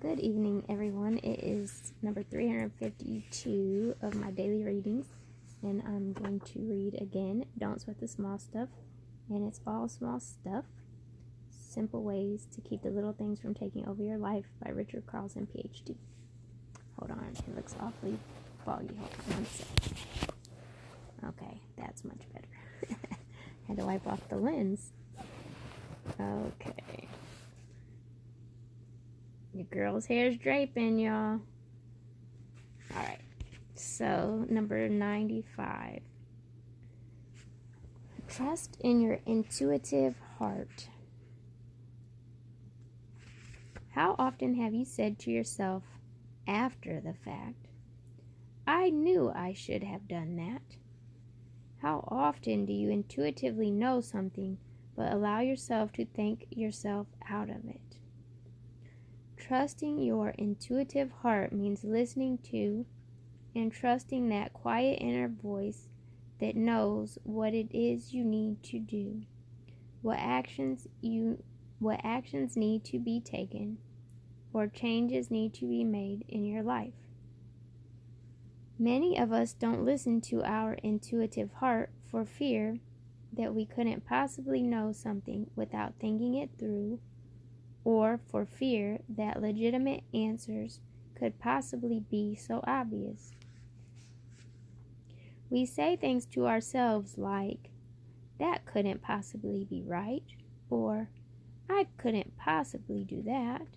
Good evening, everyone. It is number 352 of my daily readings, and I'm going to read again Don't Sweat the Small Stuff, and it's all small stuff. Simple Ways to Keep the Little Things from Taking Over Your Life by Richard Carlson, PhD. Hold on, it looks awfully foggy. Hold on one second. Okay, that's much better. Had to wipe off the lens. Okay. Your girl's hair's draping, y'all. Alright, so number 95. Trust in your intuitive heart. How often have you said to yourself after the fact, I knew I should have done that? How often do you intuitively know something but allow yourself to think yourself out of it? Trusting your intuitive heart means listening to and trusting that quiet inner voice that knows what it is you need to do, what actions need to be taken, or changes need to be made in your life. Many of us don't listen to our intuitive heart for fear that we couldn't possibly know something without thinking it through, or for fear that legitimate answers could possibly be so obvious. We say things to ourselves like, that couldn't possibly be right, or I couldn't possibly do that.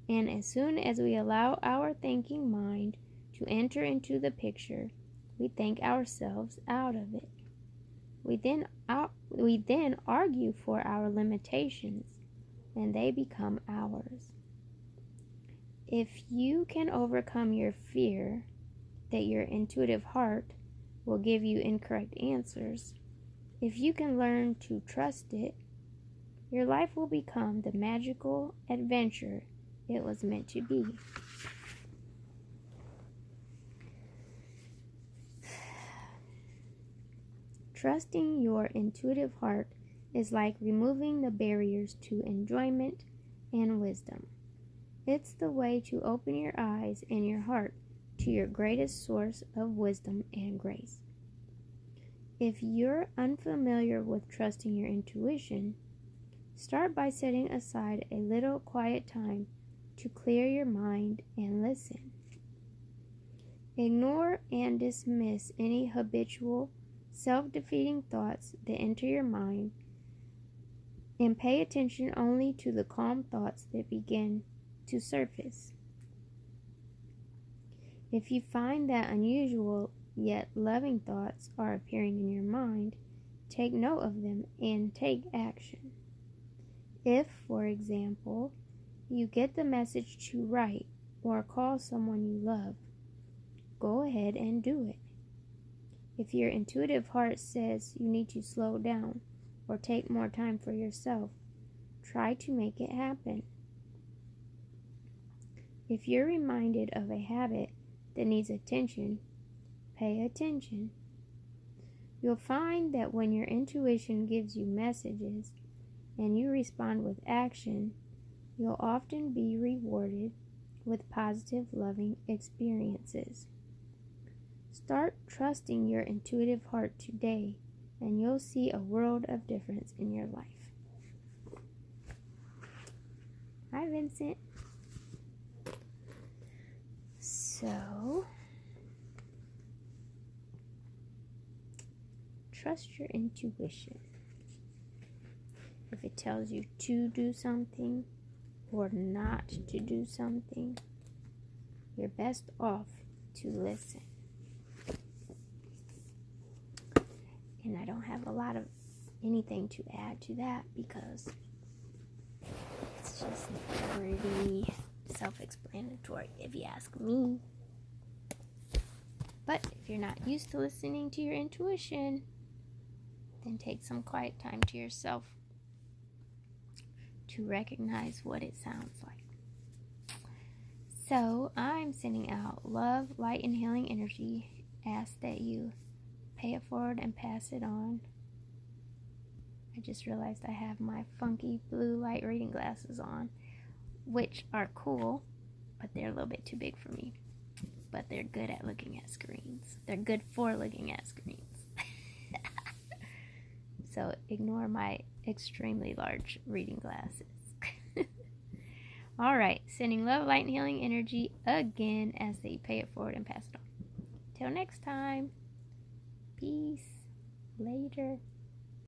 And as soon as we allow our thinking mind to enter into the picture, we think ourselves out of it. We then argue for our limitations, and they become ours. If you can overcome your fear that your intuitive heart will give you incorrect answers, if you can learn to trust it, your life will become the magical adventure it was meant to be. Trusting your intuitive heart is like removing the barriers to enjoyment and wisdom. It's the way to open your eyes and your heart to your greatest source of wisdom and grace. If you're unfamiliar with trusting your intuition, start by setting aside a little quiet time to clear your mind and listen. Ignore and dismiss any habitual, self-defeating thoughts that enter your mind, and pay attention only to the calm thoughts that begin to surface. If you find that unusual yet loving thoughts are appearing in your mind, take note of them and take action. If, for example, you get the message to write or call someone you love, go ahead and do it. If your intuitive heart says you need to slow down or take more time for yourself, try to make it happen. If you're reminded of a habit that needs attention, pay attention. You'll find that when your intuition gives you messages and you respond with action, you'll often be rewarded with positive, loving experiences. Start trusting your intuitive heart today, and you'll see a world of difference in your life. Hi, Vincent. So, trust your intuition. If it tells you to do something or not to do something, you're best off to listen. And I don't have a lot of anything to add to that because it's just pretty self-explanatory if you ask me. But if you're not used to listening to your intuition, then take some quiet time to yourself to recognize what it sounds like. So I'm sending out love, light, and healing energy. Ask that you pay it forward and pass it on. I just realized I have my funky blue light reading glasses on, which are cool. but they're a little bit too big for me. But they're good at looking at screens. They're good for looking at screens. So ignore my extremely large reading glasses. All right, sending love, light, and healing energy again as they pay it forward and pass it on. Till next time, peace. Later.